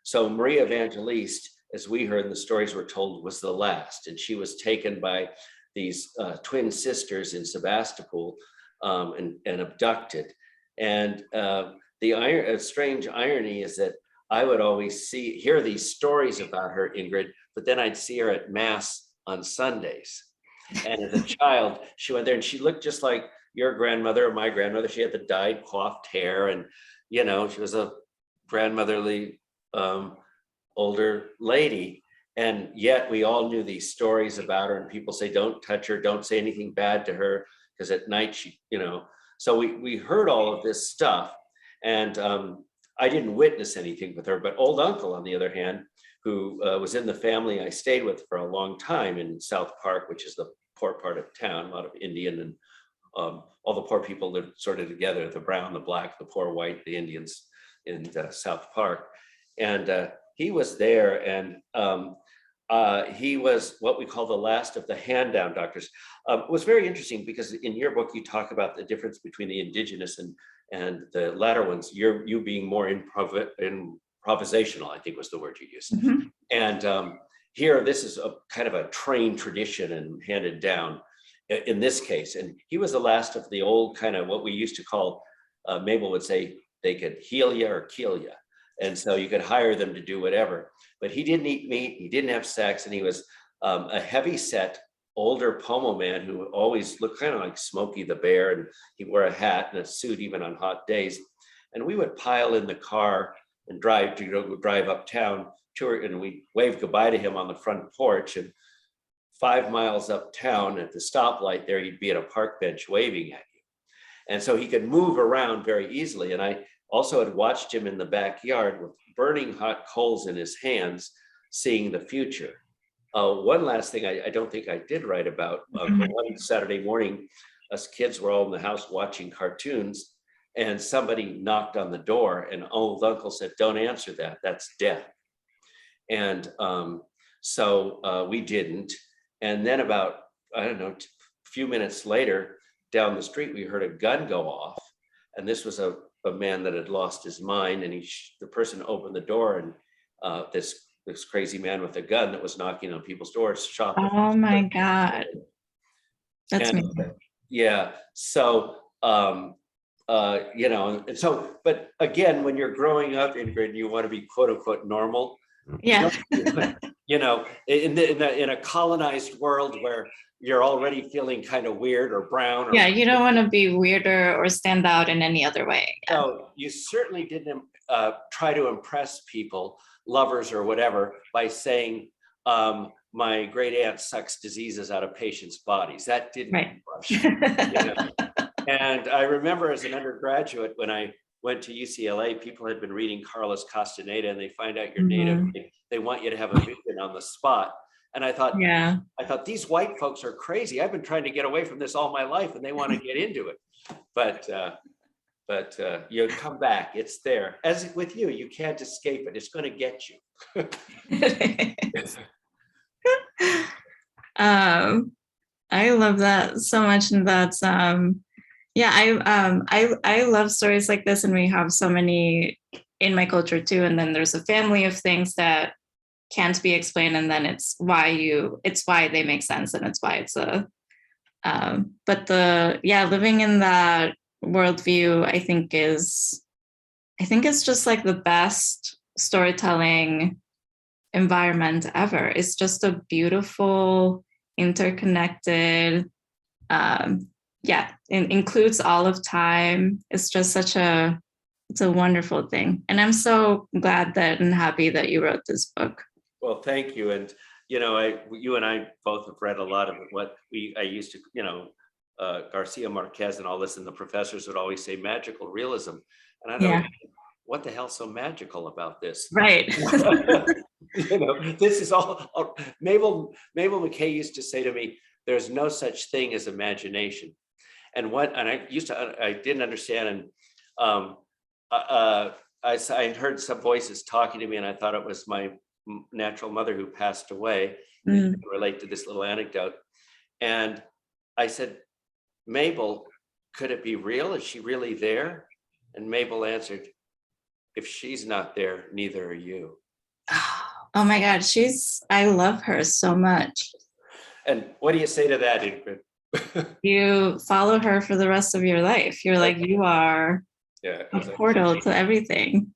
so Maria Evangelista, as we heard, and the stories were told, was the last. And she was taken by these twin sisters in Sebastopol and abducted. And the strange irony is that I would always hear these stories about her, Ingrid, but then I'd see her at Mass on Sundays. And as a child, she went there and she looked just like your grandmother or my grandmother. She had the dyed coiffed hair, and, you know, she was a grandmotherly older lady. And yet we all knew these stories about her, and people say, don't touch her, don't say anything bad to her, because at night she, you know. So we heard all of this stuff, and I didn't witness anything with her, but old uncle, on the other hand, who was in the family I stayed with for a long time in South Park, which is the poor part of town, a lot of Indian, and all the poor people lived sort of together, the brown, the black, the poor white, the Indians in South Park. And he was there, and he was what we call the last of the hand-down doctors. It was very interesting because in your book, you talk about the difference between the indigenous and the latter ones, you being more improvisational, I think was the word you used. Mm-hmm. And here, this is a kind of a trained tradition and handed down in this case. And he was the last of the old kind of what we used to call, Mabel would say, they could heal you or kill you. And so you could hire them to do whatever. But he didn't eat meat, he didn't have sex, and he was a heavy set, older pomo man who always looked kind of like Smokey the Bear, and he wore a hat and a suit even on hot days. And we would pile in the car and drive uptown to her, and we wave goodbye to him on the front porch. And 5 miles uptown at the stoplight there, he'd be at a park bench waving at you. And so he could move around very easily. And I also had watched him in the backyard with burning hot coals in his hands, seeing the future. One last thing I don't think I did write about. One Saturday morning, us kids were all in the house watching cartoons, and somebody knocked on the door, and old uncle said, "Don't answer that, that's death." And so we didn't. And then about, I don't know, a few minutes later, down the street, we heard a gun go off. And this was a man that had lost his mind, and the person opened the door, and this crazy man with a gun that was knocking on people's doors shot them. Oh my God. That's me. Yeah. So, you know, and so, but again, when you're growing up, Ingrid, you want to be quote unquote normal. Yeah. You know, in a colonized world where you're already feeling kind of weird or brown. Yeah, you don't want to be weirder or stand out in any other way. Yeah. No, you certainly didn't try to impress people, lovers or whatever, by saying, my great aunt sucks diseases out of patients' bodies. That didn't rush. You know? And I remember as an undergraduate, when I went to UCLA, people had been reading Carlos Castaneda, and they find out you're Native. They want you to have a vision on the spot. And I thought, these white folks are crazy. I've been trying to get away from this all my life, and they want to get into it. But you come back, it's there. As with you, you can't escape it. It's going to get you. I love that so much, and that's I love stories like this, and we have so many in my culture too. And then there's a family of things that can't be explained, and then it's why they make sense, and it's why it's living in that worldview, I think it's just like the best storytelling environment ever. It's just a beautiful, interconnected, it includes all of time. It's just it's a wonderful thing. And I'm so glad and happy that you wrote this book. Well, thank you. And, you and I both have read a lot of what I used to, Garcia Marquez and all this, and the professors would always say magical realism. And I don't, what the hell's so magical about this? Right. This is all, Mabel McKay used to say to me, there's no such thing as imagination. And I didn't understand. And I heard some voices talking to me, and I thought it was my natural mother who passed away. I can relate to this little anecdote. And I said, Mabel, could it be real? Is she really there? And Mabel answered, if she's not there, neither are you. Oh my God, I love her so much. And what do you say to that, Ingrid? You follow her for the rest of your life. You're like, you are a portal to everything.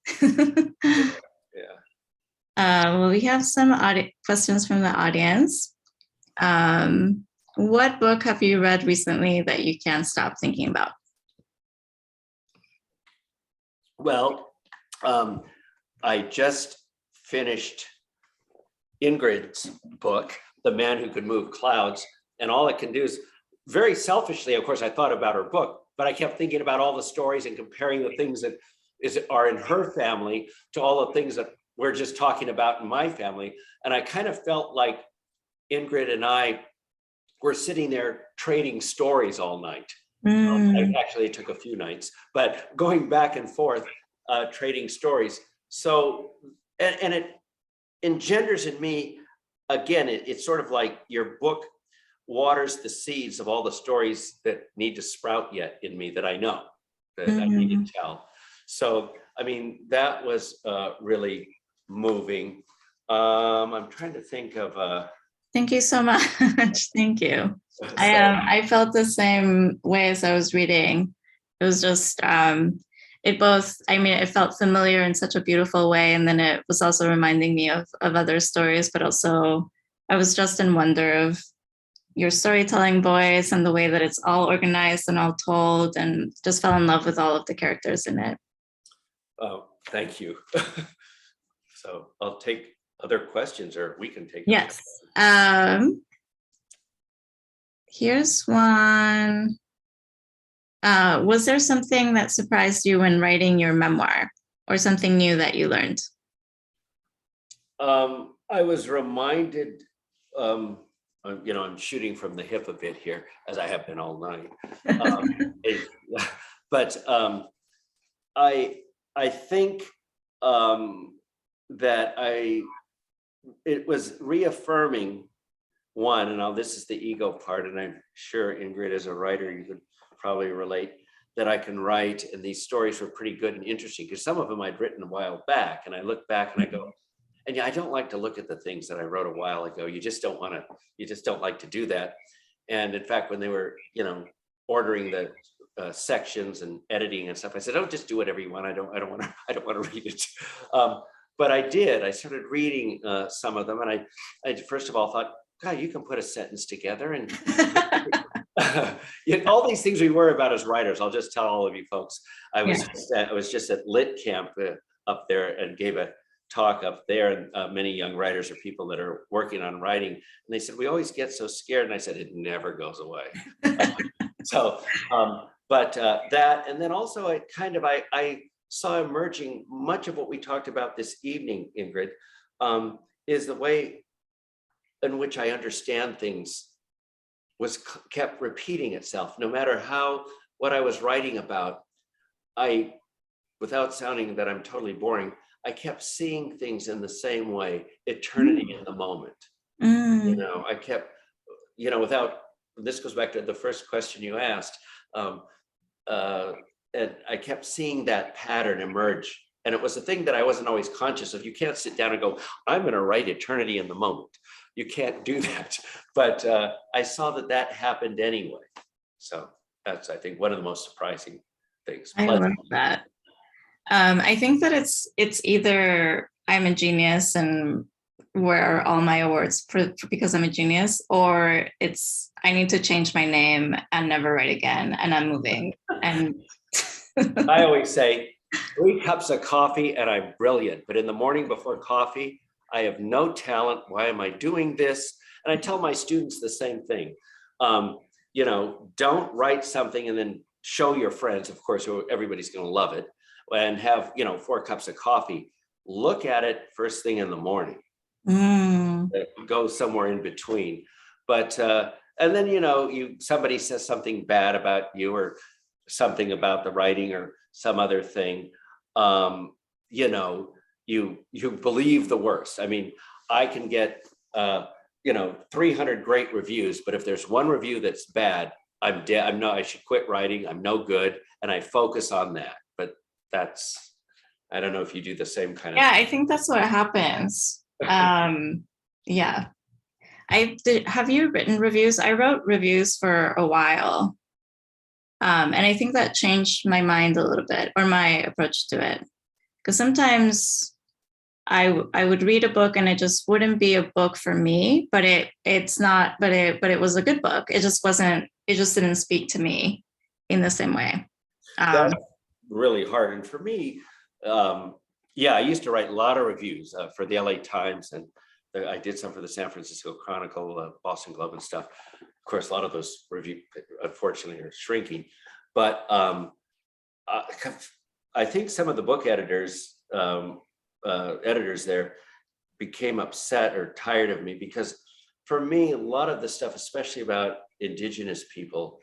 Well, we have some questions from the audience. What book have you read recently that you can't stop thinking about? Well, I just finished Ingrid's book, The Man Who Could Move Clouds. And all it can do is, very selfishly, of course, I thought about her book, but I kept thinking about all the stories and comparing the things that are in her family to all the things that we're just talking about in my family. And I kind of felt like Ingrid and I were sitting there trading stories all night. Actually, it took a few nights, but going back and forth, trading stories. So, and it engenders in me, again, it's sort of like your book waters the seeds of all the stories that need to sprout yet in me that I know, that I need to tell. So, I mean, that was really moving. I'm trying to think of. Thank you so much. Thank you. I felt the same way as I was reading. It was just, it felt familiar in such a beautiful way. And then it was also reminding me of other stories, but also I was just in wonder of your storytelling voice and the way that it's all organized and all told, and just fell in love with all of the characters in it. Oh, thank you. So I'll take other questions, or we can take. Yes. Here's one. Was there something that surprised you when writing your memoir, or something new that you learned? I was reminded, I'm shooting from the hip a bit here, as I have been all night. But I think that it was reaffirming one, and now this is the ego part, and I'm sure Ingrid, as a writer, you could probably relate, that I can write, and these stories were pretty good and interesting, because some of them I'd written a while back, and I look back and I go, and yeah, I don't like to look at the things that I wrote a while ago. You just don't like to do that. And in fact, when they were, ordering the sections and editing and stuff, I said, "Oh, just do whatever you want. I don't want to read it." But I did. I started reading some of them, and I first of all thought, God, you can put a sentence together, and all these things we worry about as writers. I'll just tell all of you folks. I was just at Lit Camp up there and gave a talk up there, and many young writers or people that are working on writing, and they said, we always get so scared, and I said, it never goes away. So that, and then also I saw emerging much of what we talked about this evening, Ingrid, is the way in which I understand things kept repeating itself. No matter what I was writing about, without sounding that I'm totally boring, I kept seeing things in the same way, eternity in the moment. I kept, this goes back to the first question you asked, and I kept seeing that pattern emerge. And it was a thing that I wasn't always conscious of. You can't sit down and go, I'm going to write eternity in the moment. You can't do that. But I saw that happened anyway. So that's, I think, one of the most surprising things. I love that. I think that it's either I'm a genius and where are all my awards for because I'm a genius, or it's I need to change my name and never write again, and I'm moving. And I always say 3 cups of coffee and I'm brilliant, but in the morning before coffee, I have no talent. Why am I doing this? And I tell my students the same thing. Don't write something and then show your friends. Of course, everybody's going to love it, and have 4 cups of coffee. Look at it first thing in the morning. Go somewhere in between. But and then somebody says something bad about you, or something about the writing, or some other thing. You believe the worst. I mean, I can get 300 great reviews, but if there's one review that's bad, I'm dead. I should quit writing. I'm no good, and I focus on that. But I don't know if you do the same kind of. Yeah, I think that's what happens. Yeah. Have you written reviews? I wrote reviews for a while. And I think that changed my mind a little bit, or my approach to it. Because sometimes I would read a book and it just wouldn't be a book for me, but it was a good book. It just didn't speak to me in the same way. That's really hard. And for me, I used to write a lot of reviews for the LA Times, and I did some for the San Francisco Chronicle, Boston Globe and stuff. Of course, a lot of those reviews, unfortunately, are shrinking. But I think some of the book editors there became upset or tired of me, because for me, a lot of the stuff, especially about Indigenous people,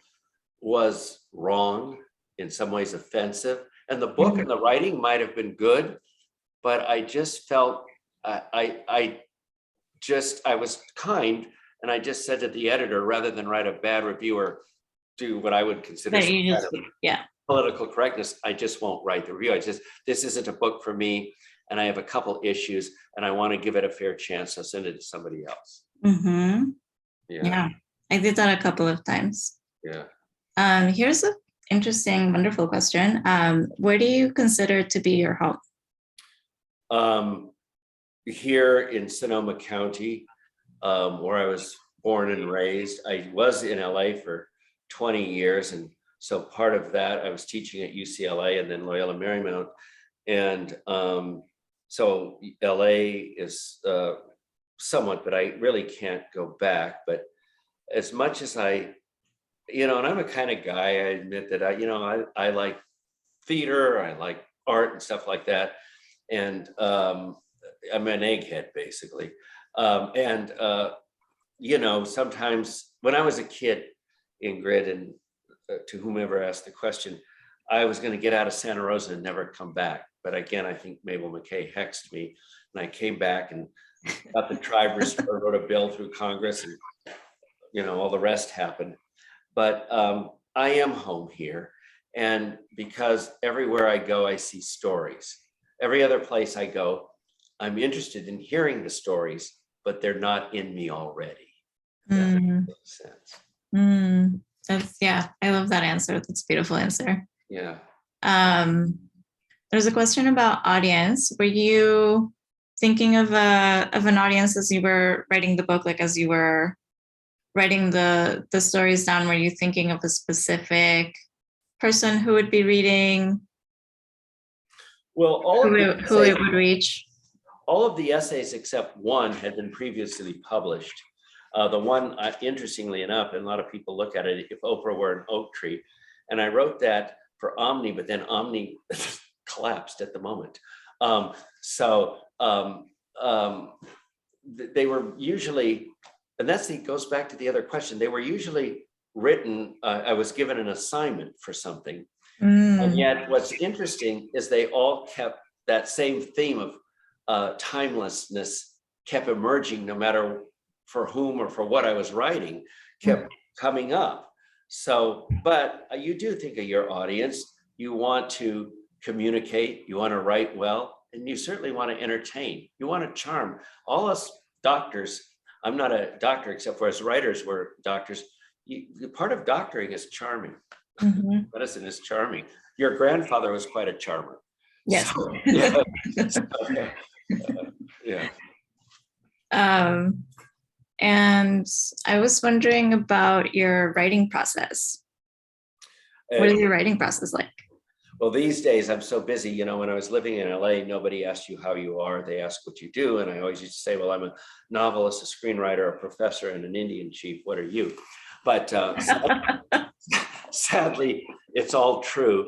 was wrong, in some ways offensive. And the book and the writing might have been good, but I just felt I was kind, and I just said to the editor, rather than write a bad review or do what I would consider political correctness, I just won't write the review. This isn't a book for me, and I have a couple issues, and I want to give it a fair chance. I'll send it to somebody else. Mm-hmm. Yeah, I did that a couple of times. Yeah. Here's an interesting, wonderful question. Where do you consider to be your home? Here in Sonoma County, where I was born and raised. I was in LA for 20 years. And so part of that, I was teaching at UCLA and then Loyola Marymount. And so LA is somewhat, but I really can't go back. But as much as and I'm a kind of guy, I admit that I like theater, I like art and stuff like that. And I'm an egghead, basically. Sometimes when I was a kid, Ingrid, and to whomever asked the question, I was going to get out of Santa Rosa and never come back. But again, I think Mabel McKay hexed me, and I came back and got the tribe restored, wrote a bill through Congress, and all the rest happened. But I am home here, and because everywhere I go, I see stories. Every other place I go, I'm interested in hearing the stories, but they're not in me already. That makes sense. I love that answer. That's a beautiful answer. Yeah. There's a question about audience. Were you thinking of an audience as you were writing the book, like as you were writing the stories down? Were you thinking of a specific person who would be reading? Well, who it would reach? All of the essays except one had been previously published. The one, interestingly enough, and a lot of people look at it, If Oprah Were an Oak Tree. And I wrote that for Omni, but then Omni collapsed at the moment. They were usually, and goes back to the other question, they were usually written, I was given an assignment for something. And yet what's interesting is they all kept that same theme of timelessness, kept emerging, no matter for whom or for what I was writing, kept coming up. So, but you do think of your audience. You want to communicate, you want to write well, and you certainly want to entertain. You want to charm. All us doctors, I'm not a doctor except for as writers, we're doctors. Part of doctoring is charming. Medicine is charming. Your grandfather was quite a charmer. Yes. So, yeah. And I was wondering about your writing process. What is your writing process like? Well, these days I'm so busy. You know, when I was living in LA, nobody asked you how you are. They ask what you do. And I always used to say, well, I'm a novelist, a screenwriter, a professor, and an Indian chief. What are you? But sadly, it's all true.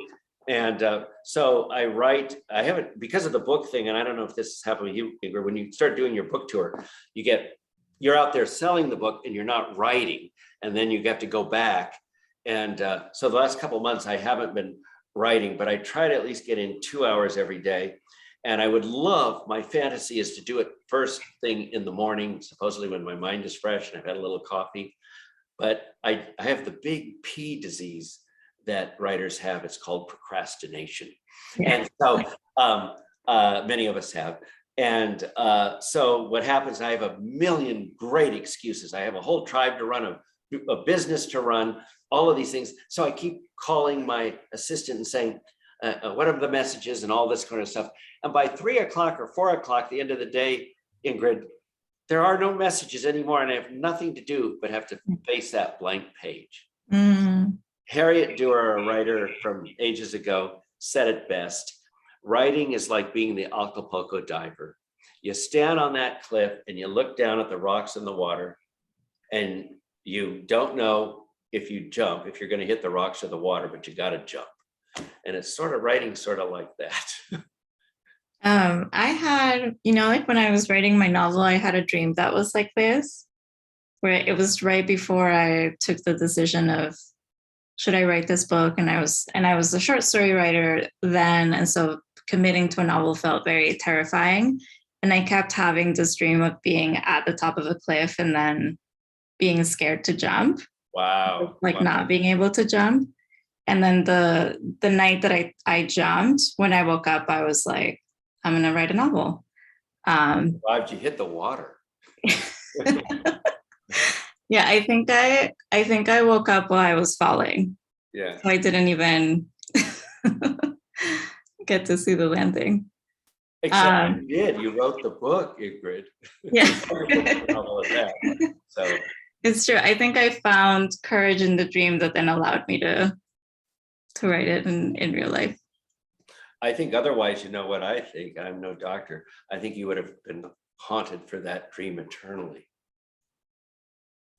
And so I write, I haven't, because of the book thing, and I don't know if this has happened with you, Ingrid, when you start doing your book tour, you're out there selling the book and you're not writing. And then you have to go back. And so the last couple of months, I haven't been writing, but I try to at least get in 2 hours every day. And I would love, my fantasy is to do it first thing in the morning, supposedly when my mind is fresh and I've had a little coffee. But I have the big P disease that writers have. It's called procrastination. Yeah. And so many of us have. And so what happens, I have a million great excuses. I have a whole tribe to run, a business to run, all of these things. So I keep calling my assistant and saying, what are the messages and all this kind of stuff. And by 3 o'clock or 4 o'clock, the end of the day, Ingrid, there are no messages anymore. And I have nothing to do but have to face that blank page. Mm. Harriet Dewar, a writer from ages ago, said it best. Writing is like being the Acapulco diver. You stand on that cliff and you look down at the rocks and the water, and you don't know if you jump, if you're going to hit the rocks or the water, but you got to jump. And it's sort of writing sort of like that. I had, like when I was writing my novel, I had a dream that was like this, where it was right before I took the decision of, should I write this book? And I was a short story writer then. And so committing to a novel felt very terrifying. And I kept having this dream of being at the top of a cliff and then being scared to jump. Wow. Like not being able to jump. And then the night that I jumped, when I woke up, I was like, I'm going to write a novel. Why did you hit the water? Yeah, I think I woke up while I was falling. Yeah. So I didn't even get to see the landing. Except you did. You wrote the book, Ingrid. Yeah. So it's true. I think I found courage in the dream that then allowed me to write it in real life. I think otherwise, you know what I think? I'm no doctor. I think you would have been haunted for that dream eternally.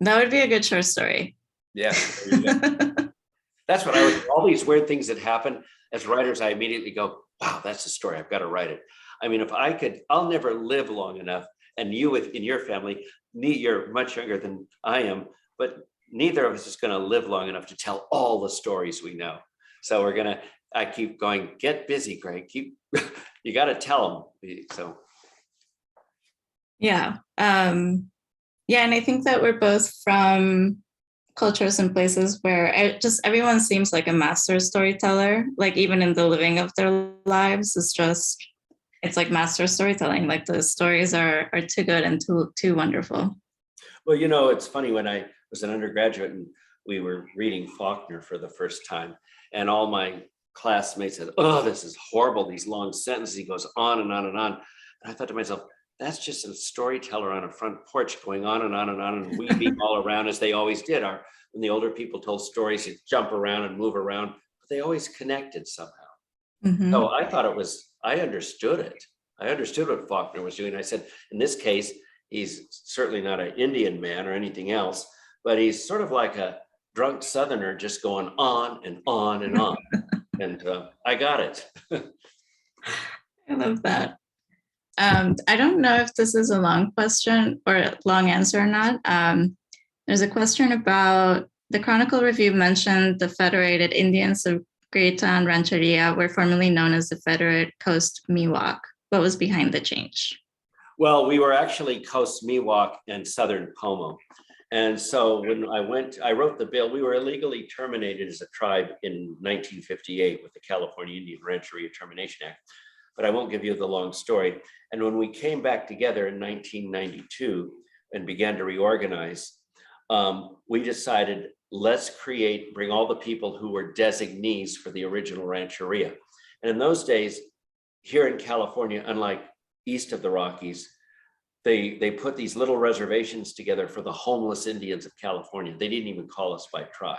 That would be a good short story. Yeah. That's what I would, all these weird things that happen as writers, I immediately go, wow, that's a story. I've got to write it. I mean, if I could, I'll never live long enough. And you in your family, you're much younger than I am, but neither of us is going to live long enough to tell all the stories we know. So I keep going, get busy, Greg. You got to tell them. So. Yeah. Yeah. And I think that we're both from cultures and places where everyone seems like a master storyteller, like even in the living of their lives, it's like master storytelling. Like the stories are too good and too wonderful. Well, it's funny, when I was an undergraduate and we were reading Faulkner for the first time, and all my classmates said, oh, this is horrible. These long sentences, he goes on and on and on. And I thought to myself, that's just a storyteller on a front porch going on and on and on and weaving all around, as they always did. When the older people told stories, you'd jump around and move around, but they always connected somehow. Mm-hmm. So I thought I understood it. I understood what Faulkner was doing. I said, in this case, he's certainly not an Indian man or anything else, but he's sort of like a drunk Southerner just going on and on and on. And I got it. I love that. I don't know if this is a long question or a long answer or not. There's a question about the Chronicle Review mentioned the Federated Indians of Greytown Rancheria were formerly known as the Federated Coast Miwok. What was behind the change? Well, we were actually Coast Miwok and Southern Pomo. And so when I wrote the bill, we were illegally terminated as a tribe in 1958 with the California Indian Rancheria Termination Act. But I won't give you the long story. And when we came back together in 1992 and began to reorganize, we decided, let's bring all the people who were designees for the original rancheria. And in those days, here in California, unlike east of the Rockies, they put these little reservations together for the homeless Indians of California. They didn't even call us by tribe.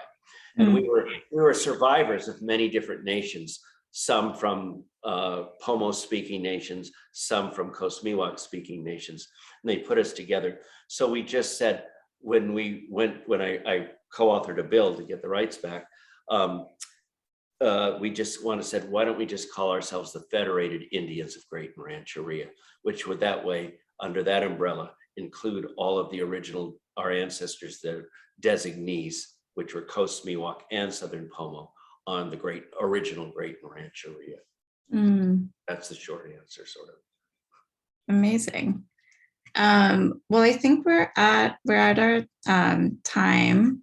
And we were survivors of many different nations. some from Pomo speaking nations, some from Coast Miwok speaking nations, and they put us together. So we just said, when I co-authored a bill to get the rights back, we just said, why don't we just call ourselves the Federated Indians of Great Rancheria, which would that way, under that umbrella, include all of the original, our ancestors, the designees, which were Coast Miwok and Southern Pomo, on the original Great Rancheria. That's the short answer, sort of. Amazing. Well, I think we're at our time.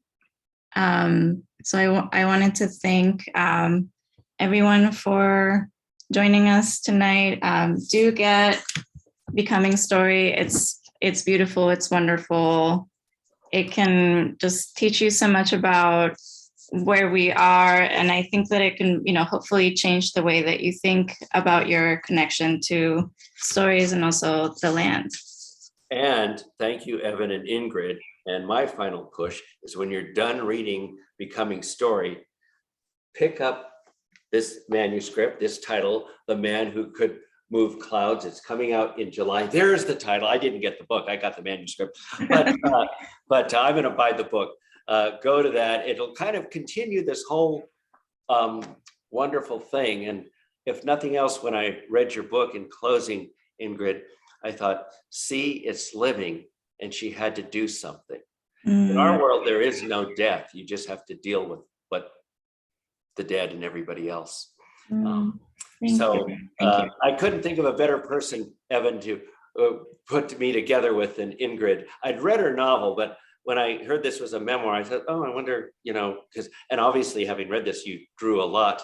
So I wanted to thank everyone for joining us tonight. Do get Becoming Story. It's beautiful. It's wonderful. It can just teach you so much about where we are, and I think that it can, hopefully change the way that you think about your connection to stories and also the land. And thank you, Evan and Ingrid. And my final push is, when you're done reading Becoming Story, pick up this manuscript, this title, The Man Who Could Move Clouds. It's coming out in July. There's the title. I didn't get the book. I got the manuscript, but I'm going to buy the book. Go to that. It'll kind of continue this whole wonderful thing. And if nothing else, when I read your book in closing, Ingrid, I thought, see, it's living, and she had to do something. In our world, there is no death. You just have to deal with what the dead and everybody else. So I couldn't think of a better person, Evan, to put me together with than Ingrid. I'd read her novel, but when I heard this was a memoir, I thought, oh, I wonder, and obviously having read this, you drew a lot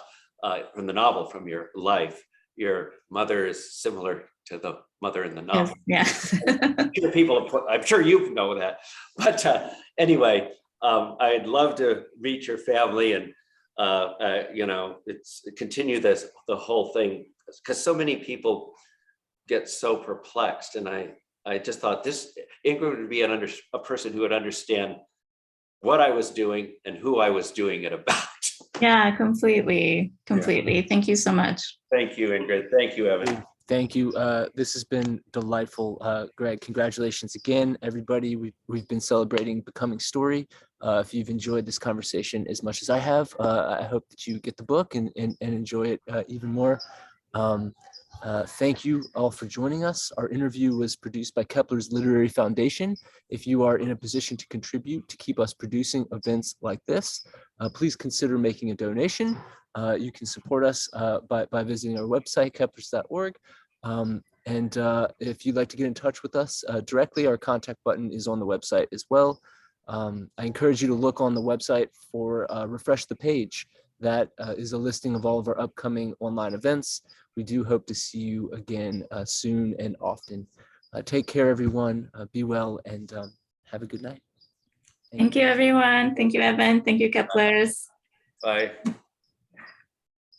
from the novel, from your life. Your mother is similar to the mother in the novel. Yes. I'm sure you know that. But anyway, I'd love to meet your family and continue the whole thing, because so many people get so perplexed. And I just thought Ingrid would be a person who would understand what I was doing and who I was doing it about. Yeah, completely. Yeah. Thank you so much. Thank you, Ingrid. Thank you, Evan. Thank you. This has been delightful. Greg, congratulations again, everybody. We've been celebrating Becoming Story. If you've enjoyed this conversation as much as I have, I hope that you get the book and enjoy it even more. Thank you all for joining us. Our interview was produced by Keplers Literary Foundation. If you are in a position to contribute to keep us producing events like this, please consider making a donation. You can support us by visiting our website, keplers.org. And if you'd like to get in touch with us directly, our contact button is on the website as well. I encourage you to look on the website for Refresh the Page. That is a listing of all of our upcoming online events. We do hope to see you again soon and often. Take care, everyone. Be well, and have a good night. Thank you, everyone. Thank you, Evan. Thank you, Keplers. Bye.